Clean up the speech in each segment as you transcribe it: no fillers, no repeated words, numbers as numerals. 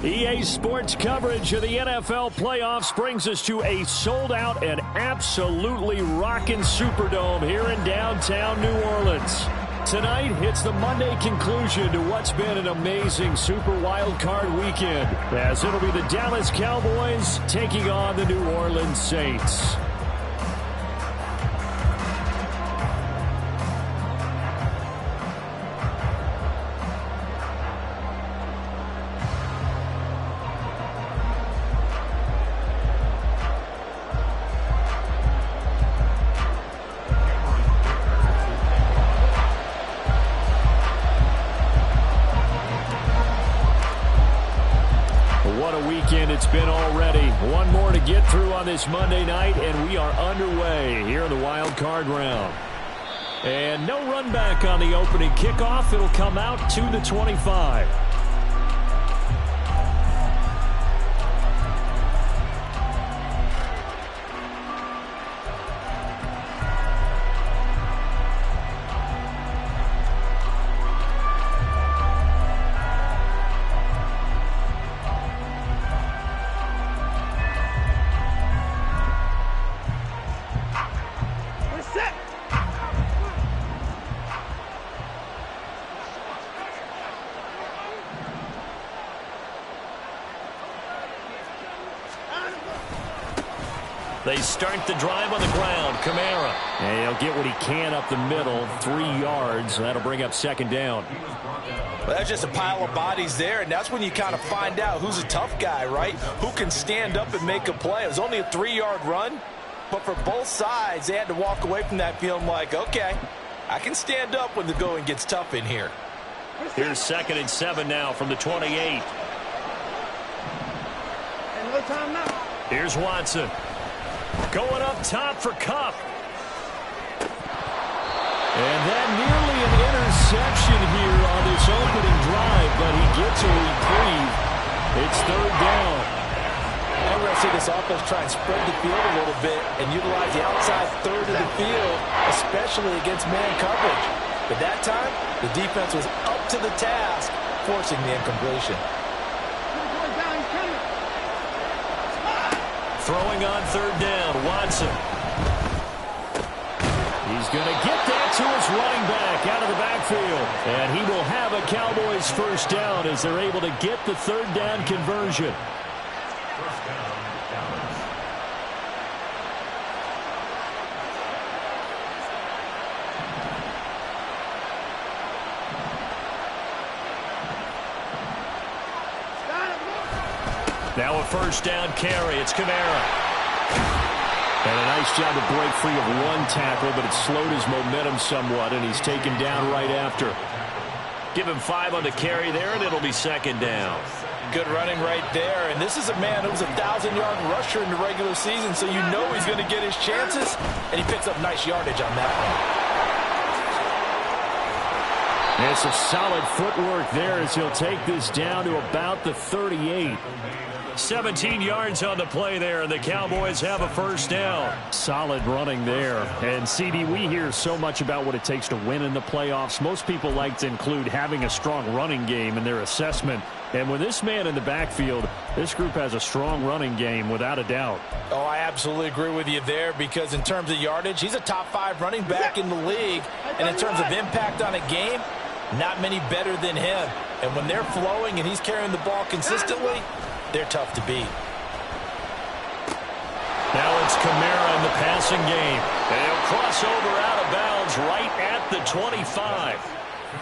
EA Sports coverage of the NFL playoffs brings us to a sold-out and absolutely rocking Superdome here in downtown New Orleans. Tonight, it's the Monday conclusion to what's been an amazing Super Wild Card weekend, as it'll be the Dallas Cowboys taking on the New Orleans Saints. It's been already. One more to get through on this Monday night, and we are underway here in the wild card round. And no run back on the opening kickoff. It'll come out to the 25. They start the drive on the ground. Kamara. And he'll get what he can up the middle. 3 yards. That'll bring up second down. Well, that's just a pile of bodies there, and that's when you kind of find out who's a tough guy, right? Who can stand up and make a play. It was only a 3-yard run, but for both sides, they had to walk away from that feeling like, okay, I can stand up when the going gets tough in here. Here's 2nd and 7 now from the 28. And no time now. Here's Watson. Going up top for Kupp. And that nearly an interception here on this opening drive, but he gets a reprieve. It's 3rd down. And we're going to see this offense try and spread the field a little bit and utilize the outside third of the field, especially against man coverage. But that time, the defense was up to the task, forcing the incompletion. Throwing on 3rd down, Watson. He's going to get that to his running back out of the backfield. And he will have a Cowboys first down as they're able to get the 3rd down conversion. Now a first down carry. It's Kamara. And a nice job to break free of one tackle, but it slowed his momentum somewhat, and he's taken down right after. Give him 5 on the carry there, and it'll be 2nd down. Good running right there. And this is a man who was a 1,000-yard rusher in the regular season, so you know he's going to get his chances, and he picks up nice yardage on that one. And some solid footwork there as he'll take this down to about the 38. 17 yards on the play there, and the Cowboys have a first down. Solid running there. And, CD, we hear so much about what it takes to win in the playoffs. Most people like to include having a strong running game in their assessment. And with this man in the backfield, this group has a strong running game without a doubt. Oh, I absolutely agree with you there, because in terms of yardage, he's a top 5 running back in the league. And in terms of impact on a game, not many better than him. And when they're flowing and he's carrying the ball consistently, they're tough to beat. Now it's Kamara in the passing game. And he'll cross over out of bounds right at the 25.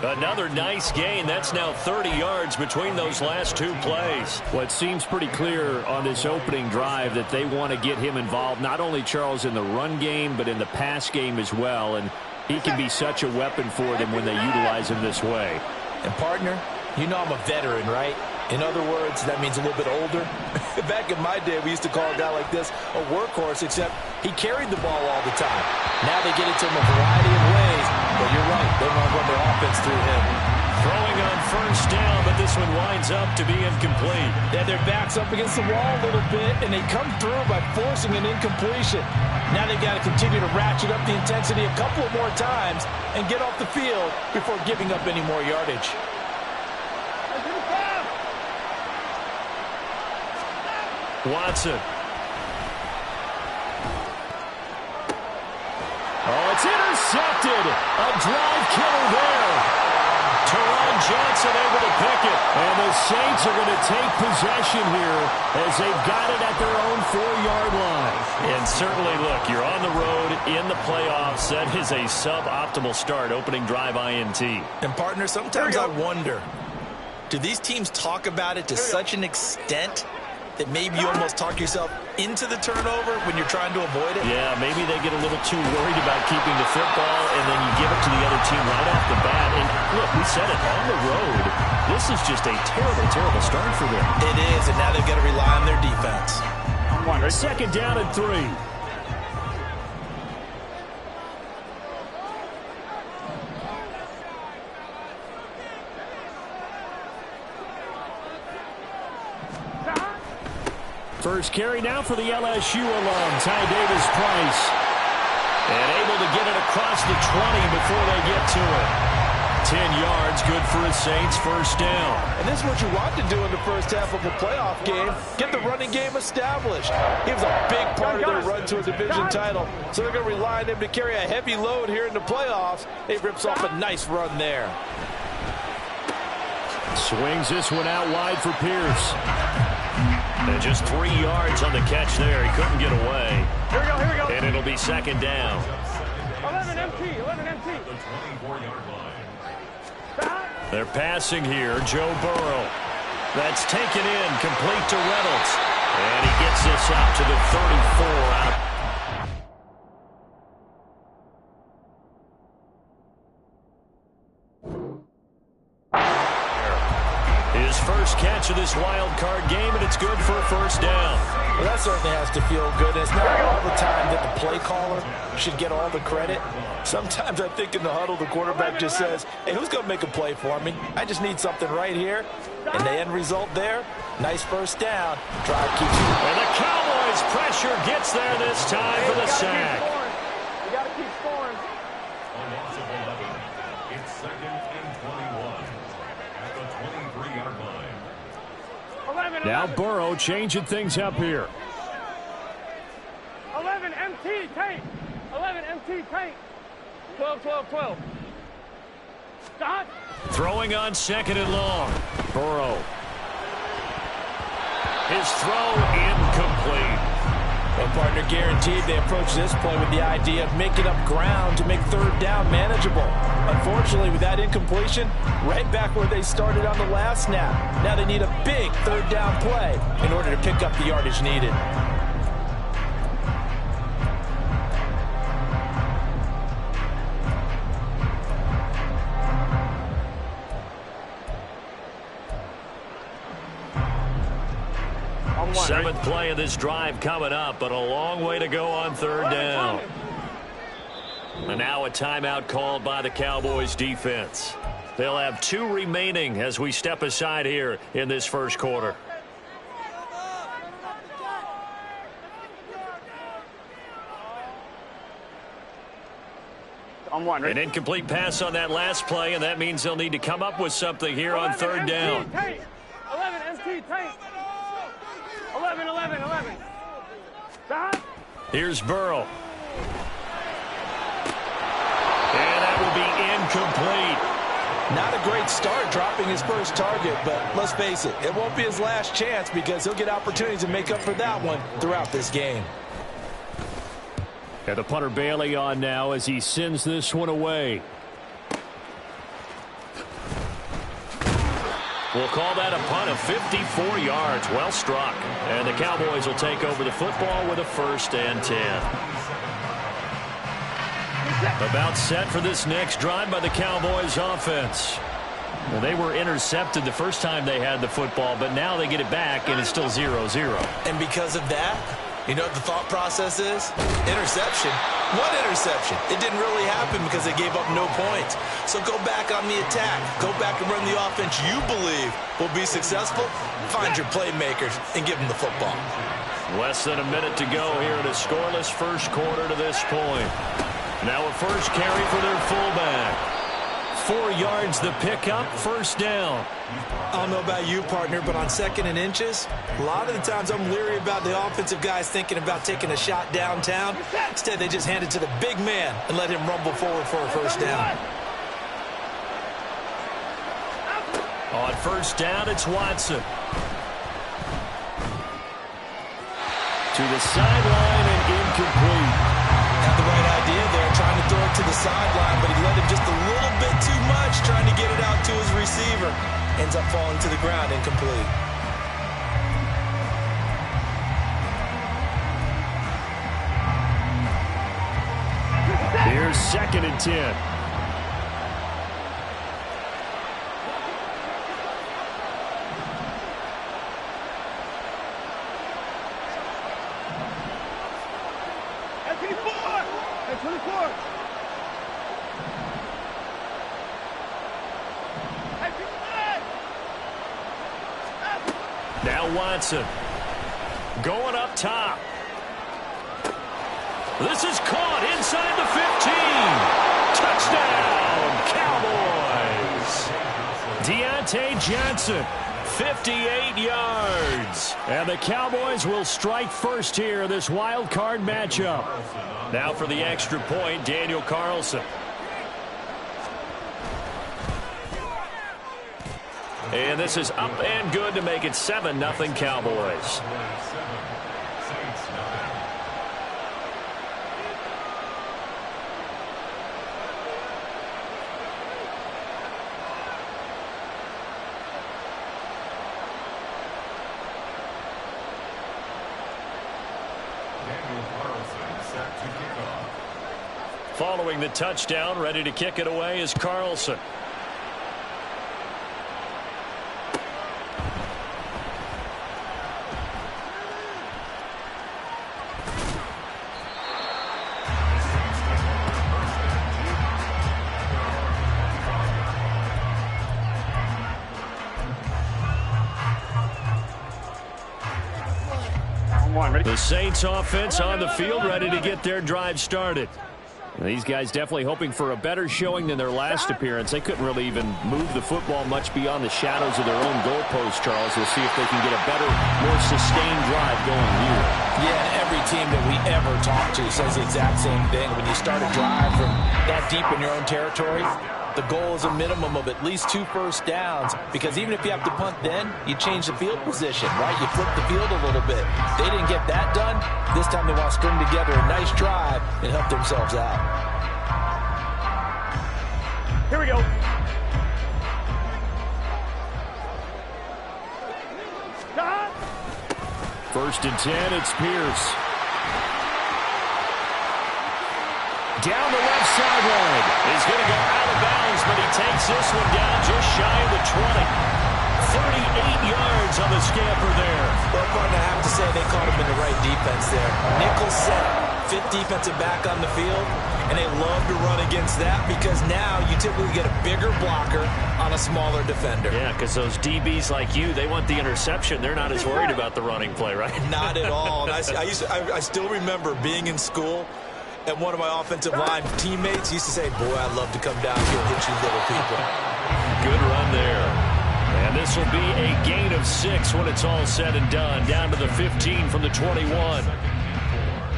Another nice gain. That's now 30 yards between those last two plays. Well, it seems pretty clear on this opening drive that they want to get him involved, not only, Charles, in the run game, but in the pass game as well. And he can be such a weapon for them when they utilize him this way. And, partner, you know I'm a veteran, right? In other words, that means a little bit older. Back in my day, we used to call a guy like this a workhorse, except he carried the ball all the time. Now they get it to him a variety of ways. But you're right, they want to run their offense through him. Throwing on first down, but this one winds up to be incomplete. Yeah, their back's up against the wall a little bit, and they come through by forcing an incompletion. Now they've got to continue to ratchet up the intensity a couple of more times and get off the field before giving up any more yardage. Watson. Oh, it's intercepted. A drive killer there. Teron Johnson able to pick it. And the Saints are going to take possession here as they've got it at their own 4-yard line. And certainly, look, you're on the road in the playoffs. That is a suboptimal start, opening drive INT. And, partner, sometimes I wonder, do these teams talk about it to such an extent that maybe you almost talk yourself into the turnover when you're trying to avoid it? Yeah, maybe they get a little too worried about keeping the football, and then you give it to the other team right off the bat. And look, we said it, on the road, this is just a terrible, terrible start for them. It is, and now they've got to rely on their defense. Second down and 3. First carry now for the LSU alum, Ty Davis-Price. And able to get it across the 20 before they get to it. 10 yards, good for the Saints, first down. And this is what you want to do in the first half of a playoff game. Get the running game established. He was a big part of their run to a division title. So they're going to rely on him to carry a heavy load here in the playoffs. He rips off a nice run there. Swings this one out wide for Pierce. And just 3 yards on the catch there. He couldn't get away. Here we go. And it'll be second down. 11 MT. They're passing here. Joe Burrow. That's taken in, complete to Reynolds. And he gets this out to the 34 out. His first catch of this wild card game, and it's good for a first down. Well, that certainly has to feel good. It's not all the time that the play caller should get all the credit. Sometimes I think in the huddle, the quarterback just says, hey, who's going to make a play for me? I just need something right here. And the end result there, nice first down. Drive keeps you. And the Cowboys pressure gets there this time for the sack. You got to keep scoring. It's second and 21 at the 23-yard line. 11. Now Burrow changing things up here. 11 MT tank. 11 MT tank. 12. Stop. Throwing on second and long. Burrow. His throw incomplete. Well, partner, guaranteed they approach this play with the idea of making up ground to make third down manageable. Unfortunately, with that incompletion, right back where they started on the last snap. Now they need a big third down play in order to pick up the yardage needed. Seventh play of this drive coming up, but a long way to go on third down. And now a timeout called by the Cowboys defense. They'll have 2 remaining as we step aside here in this first quarter. An incomplete pass on that last play, and that means they'll need to come up with something here on third down. 11 MT tank. 11. Stop. Here's Burrow. And that will be incomplete. Not a great start dropping his first target, but let's face it, it won't be his last chance because he'll get opportunities to make up for that one throughout this game. And the punter Bailey on now as he sends this one away. We'll call that a punt of 54 yards. Well struck. And the Cowboys will take over the football with a 1st and 10. About set for this next drive by the Cowboys offense. Well, they were intercepted the first time they had the football, but now they get it back, and it's still 0-0. And because of that, you know what the thought process is? Interception. What interception? It didn't really happen because they gave up no points. So go back on the attack. Go back and run the offense you believe will be successful. Find your playmakers and give them the football. Less than a minute to go here in a scoreless first quarter to this point. Now a first carry for their fullback. 4 yards the pickup, 1st down. I don't know about you, partner, but on 2nd and inches, a lot of the times I'm leery about the offensive guys thinking about taking a shot downtown. Instead, they just hand it to the big man and let him rumble forward for a 1st down. On 1st down, it's Watson. To the sideline and incomplete. Had the right idea there, trying to throw it to the sideline, but he let him just a little bit too much, trying to get it out to his receiver. Ends up falling to the ground, incomplete. Here's 2nd and 10. Now Watson going up top. This is caught inside the 15. Touchdown, Cowboys. Deontay Johnson, 58 yards. And the Cowboys will strike first here in this wild card matchup. Now for the extra point, Daniel Carlson. And this is up and good to make it 7-0 Cowboys. Following the touchdown, ready to kick it away is Carlson. The Saints offense on the field, ready to get their drive started. These guys definitely hoping for a better showing than their last appearance. They couldn't really even move the football much beyond the shadows of their own goalpost, Charles. We'll see if they can get a better, more sustained drive going here. Yeah, every team that we ever talk to says the exact same thing. When you start a drive from that deep in your own territory, the goal is a minimum of at least 2 first downs, because even if you have to punt then, you change the field position, right? You flip the field a little bit. They didn't get that done. This time they want to string together a nice drive and help themselves out. Here we go. First and 10, it's Pierce. Down the left sideline. He's going to go out of bounds, but he takes this one down just shy of the 20. 38 yards on the scamper there. Well, partner, I have to say they caught him in the right defense there. Nickel set, 5th defensive back on the field, and they love to run against that because now you typically get a bigger blocker on a smaller defender. Yeah, because those DBs like you, they want the interception. They're not as worried about the running play, right? Not at all. And I still remember being in school, and one of my offensive line teammates used to say, boy, I'd love to come down here and hit you little people. Good run there. And this will be a gain of 6 when it's all said and done. Down to the 15 from the 21.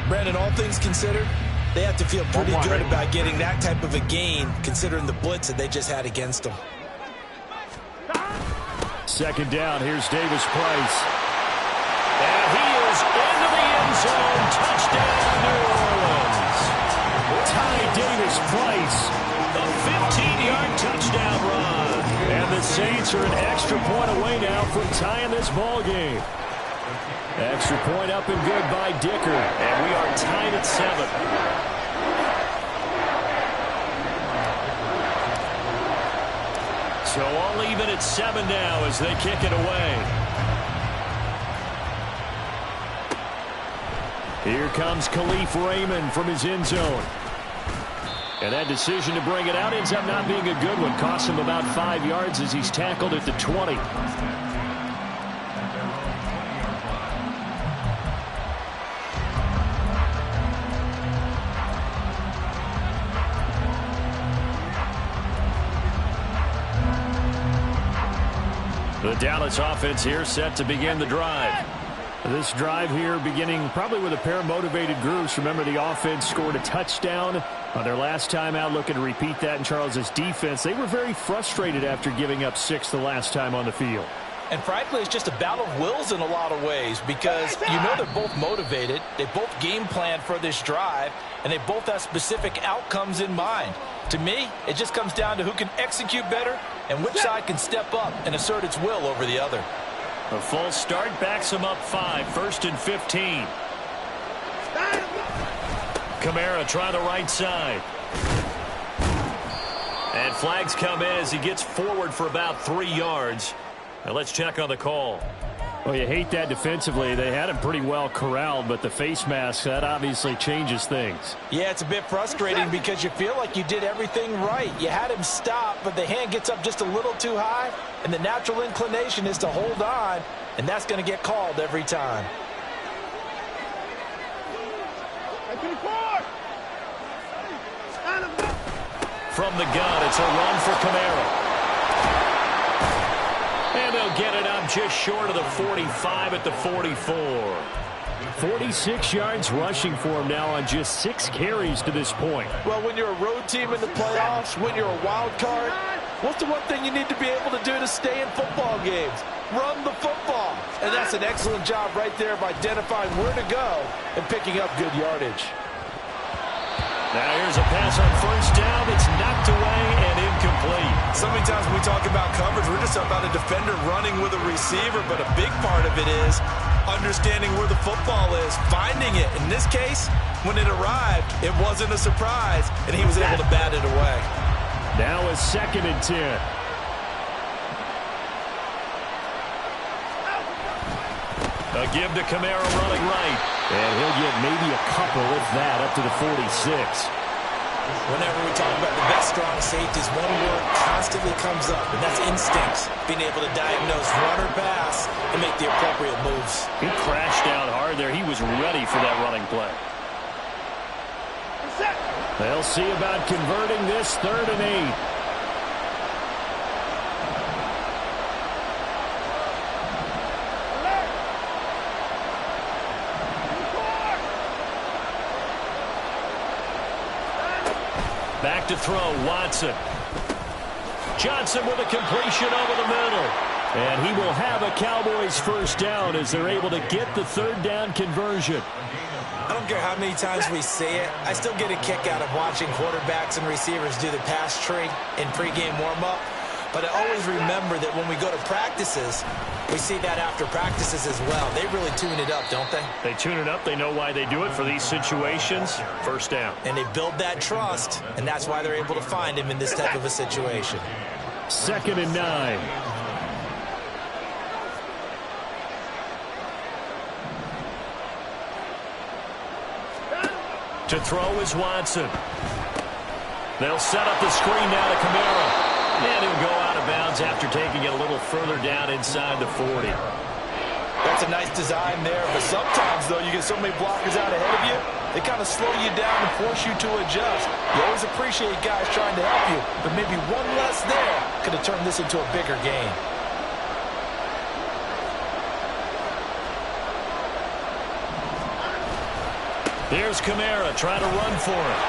Brandon, all things considered, they have to feel pretty good about getting that type of a gain, considering the blitz that they just had against them. Second down, here's Davis Price. And he is into the end zone. Touchdown, New Orleans. Ty Davis Price, a 15-yard touchdown run. And the the Saints are an extra point away now from tying this ball game. Extra point up and good by Dicker. And we are tied at 7. So all even at 7 now as they kick it away. Here comes Khalif Raymond from his end zone. And that decision to bring it out ends up not being a good one. Costs him about 5 yards as he's tackled at the 20. The Dallas offense here set to begin the drive. This drive here beginning probably with a pair of motivated groups. Remember, the offense scored a touchdown on their last time out, looking to repeat that in Charles's defense. They were very frustrated after giving up 6 the last time on the field. And frankly, it's just a battle of wills in a lot of ways because you know they're both motivated. They both game plan for this drive, and they both have specific outcomes in mind. To me, it just comes down to who can execute better and which side can step up and assert its will over the other. A false start backs him up 5, 1st and 15. Kamara try the right side. And flags come in as he gets forward for about 3 yards. Now let's check on the call. Well, you hate that defensively. They had him pretty well corralled, but the face mask, that obviously changes things. Yeah, it's a bit frustrating because you feel like you did everything right. You had him stop, but the hand gets up just a little too high, and the natural inclination is to hold on, and that's going to get called every time. From the gun, it's a run for Kamara. And they'll get it up just short of the 45 at the 44. 46 yards rushing for him now on just 6 carries to this point. Well, when you're a road team in the playoffs, when you're a wild card, what's the one thing you need to be able to do to stay in football games? Run the football. And that's an excellent job right there of identifying where to go and picking up good yardage. Now here's a pass on 1st down. It's knocked away and incomplete. So many times when we talk about coverage, we're just about a defender running with a receiver, but a big part of it is understanding where the football is, finding it. In this case, when it arrived, it wasn't a surprise, and he was able to bat it away. Now a 2nd and 10. A give to Kamara running right. And he'll get maybe a couple, if that, up to the 46. Whenever we talk about the best strong safeties, one word constantly comes up, and that's instincts. Being able to diagnose run or pass and make the appropriate moves. He crashed down hard there. He was ready for that running play. They'll see about converting this 3rd and 8. Back to throw, Watson. Johnson with a completion over the middle. And he will have a Cowboys 1st down as they're able to get the 3rd down conversion. I don't care how many times we say it, I still get a kick out of watching quarterbacks and receivers do the pass tree in pregame warm-up. But I always remember that when we go to practices, we see that after practices as well. They really tune it up, don't they? They tune it up. They know why they do it for these situations. 1st down. And they build that trust, and that's why they're able to find him in this type of a situation. 2nd and 9. To throw is Watson. They'll set up the screen now to Kamara. And he'll go out of bounds after taking it a little further down inside the 40. That's a nice design there, but sometimes, though, you get so many blockers out ahead of you, they kind of slow you down and force you to adjust. You always appreciate guys trying to help you, but maybe one less there could have turned this into a bigger game. There's Kamara trying to run for it.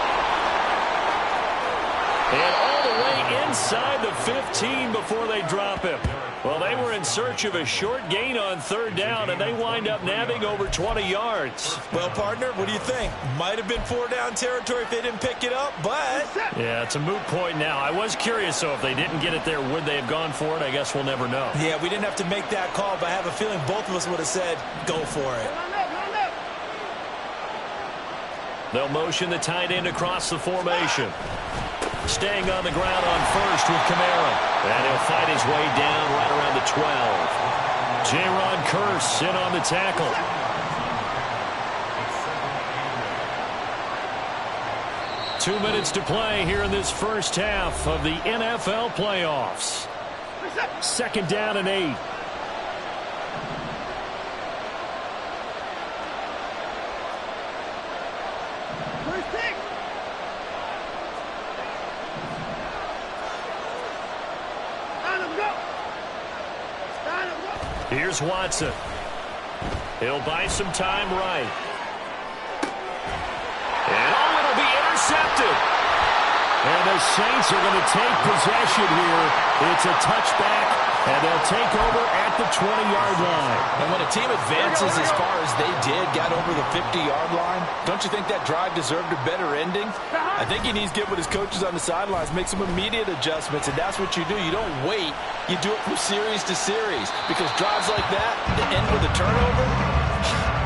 And all the way inside the 15 before they drop him. Well, they were in search of a short gain on 3rd down, and they wind up nabbing over 20 yards. Well, partner, what do you think? Might have been 4-down territory if they didn't pick it up, but Yeah, it's a moot point now. I was curious, so if they didn't get it there, would they have gone for it? I guess we'll never know. Yeah, we didn't have to make that call, but I have a feeling both of us would have said, go for it. They'll motion the tight end across the formation. Staying on the ground on first with Kamara. And he'll fight his way down right around the 12. Jaron Kearse in on the tackle. Two minutes to play here in this first half of the NFL playoffs. Second down and 8. Here's Watson. He'll buy some time right. And it'll be intercepted. And the Saints are going to take possession here. It's a touchback, and they'll take over at the 20-yard line. And when a team advances as far as they did, got over the 50-yard line, don't you think that drive deserved a better ending? I think he needs to get with his coaches on the sidelines, make some immediate adjustments, and that's what you do. You don't wait. You do it from series to series, because drives like that, that end with a turnover,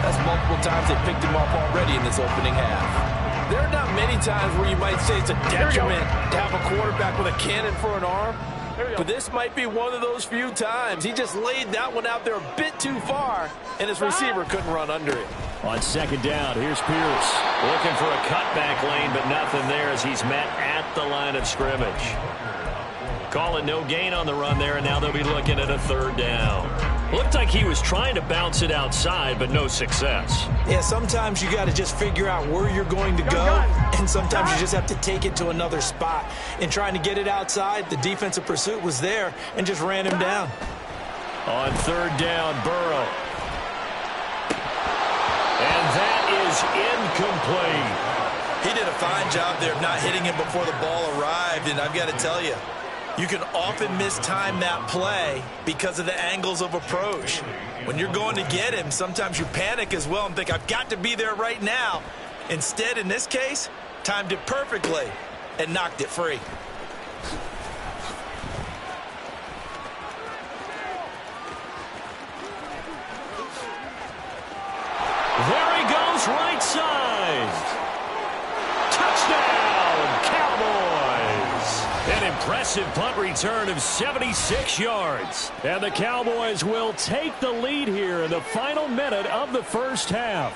that's multiple times they picked him up already in this opening half. There are not many times where you might say it's a detriment to have a quarterback with a cannon for an arm, but this might be one of those few times. He just laid that one out there a bit too far, and his receiver couldn't run under it. On second down, here's Pierce. Looking for a cutback lane, but nothing there as he's met at the line of scrimmage. Calling no gain on the run there, and now they'll be looking at a third down. Looked like he was trying to bounce it outside, but no success. Yeah, sometimes you got to just figure out where you're going to go, and sometimes you just have to take it to another spot. In trying to get it outside, the defensive pursuit was there and just ran him down. On third down, Burrow. And that is incomplete. He did a fine job there of not hitting him before the ball arrived, and I've got to tell you, you can often mistime that play because of the angles of approach. When you're going to get him, sometimes you panic as well and think, I've got to be there right now. Instead, in this case, timed it perfectly and knocked it free. There he goes, right side. Touchdown, Cowboys. An impressive punt return of 76 yards. And the Cowboys will take the lead here in the final minute of the first half.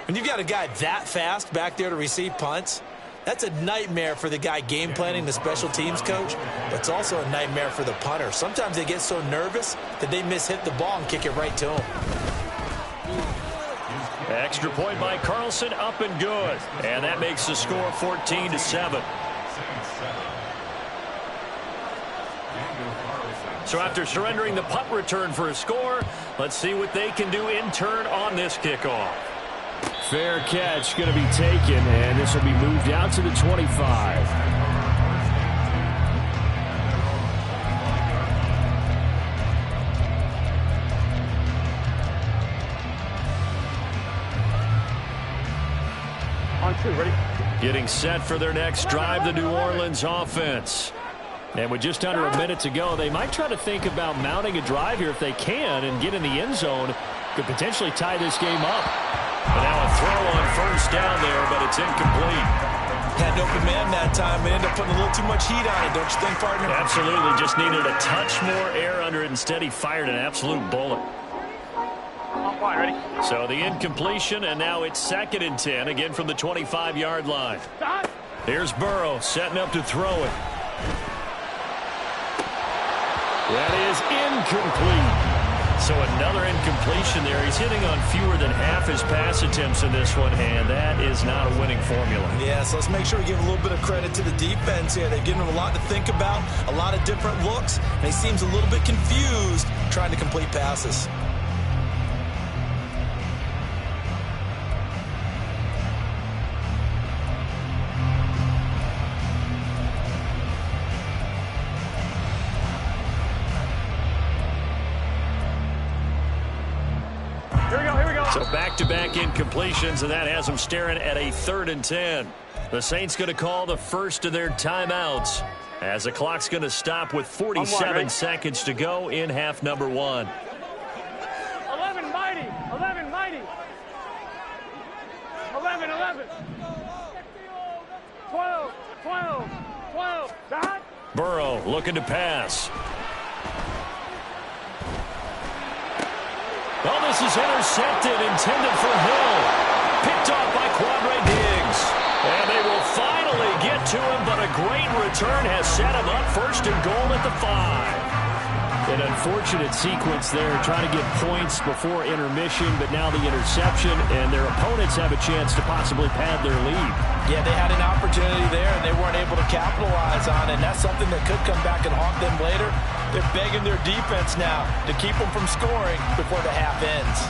When you've got a guy that fast back there to receive punts, that's a nightmare for the guy game planning, the special teams coach, but it's also a nightmare for the punter. Sometimes they get so nervous that they mishit the ball and kick it right to him. Extra point by Carlson, up and good. And that makes the score 14-7. So after surrendering the punt return for a score, let's see what they can do in turn on this kickoff. Fair catch going to be taken, and this will be moved out to the 25. Ready? Getting set for their next drive, the New Orleans offense. And with just under a minute to go, they might try to think about mounting a drive here if they can and get in the end zone. Could potentially tie this game up. But now a throw on first down there, but it's incomplete. Had an open man that time and ended up putting a little too much heat on it, don't you think, partner? Absolutely. Just needed a touch more air under it. Instead, he fired an absolute bullet. Ready? So the incompletion, and now it's 2nd and 10, again from the 25-yard line. Here's Burrow setting up to throw it. That is incomplete. So another incompletion there. He's hitting on fewer than half his pass attempts in this one, and that is not a winning formula. Yeah, so let's make sure we give a little bit of credit to the defense here. They've given him a lot to think about, a lot of different looks, and he seems a little bit confused trying to complete passes. So back back-to-back incompletions, and that has them staring at a 3rd and 10. The Saints going to call the first of their timeouts as the clock's going to stop with 47 seconds to go in half number 1. 11 mighty. 11 mighty. 11. 12. 12. 12. Dot. Burrow looking to pass. Oh, this is intercepted, intended for Hill. Picked off by Quandre Diggs. And they will finally get to him, but a great return has set him up 1st and goal at the 5. An unfortunate sequence there, trying to get points before intermission, but now the interception, and their opponents have a chance to possibly pad their lead. Yeah, they had an opportunity there, and they weren't able to capitalize on it, and that's something that could come back and haunt them later. They're begging their defense now to keep them from scoring before the half ends.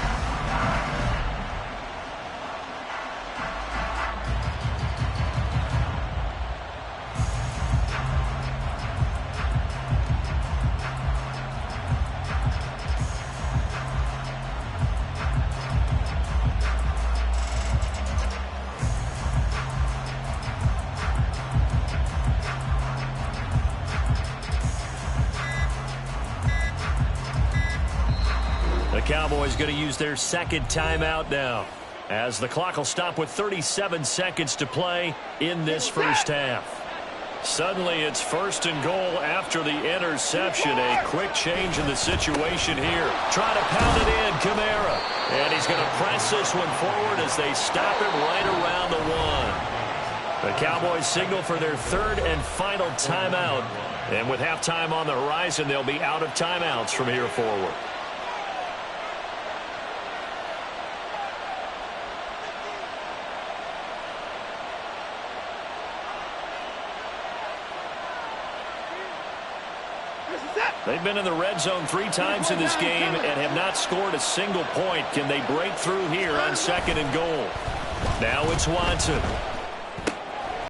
The Cowboys going to use their 2nd timeout now, as the clock will stop with 37 seconds to play in this first half. Suddenly it's 1st and goal after the interception. A quick change in the situation here. Trying to pound it in, Kamara. And he's going to press this one forward as they stop it right around the 1. The Cowboys signal for their 3rd and final timeout. And with halftime on the horizon, they'll be out of timeouts from here forward. They've been in the red zone 3 times in this game and have not scored a single point. Can they break through here on 2nd and goal? Now it's Watson.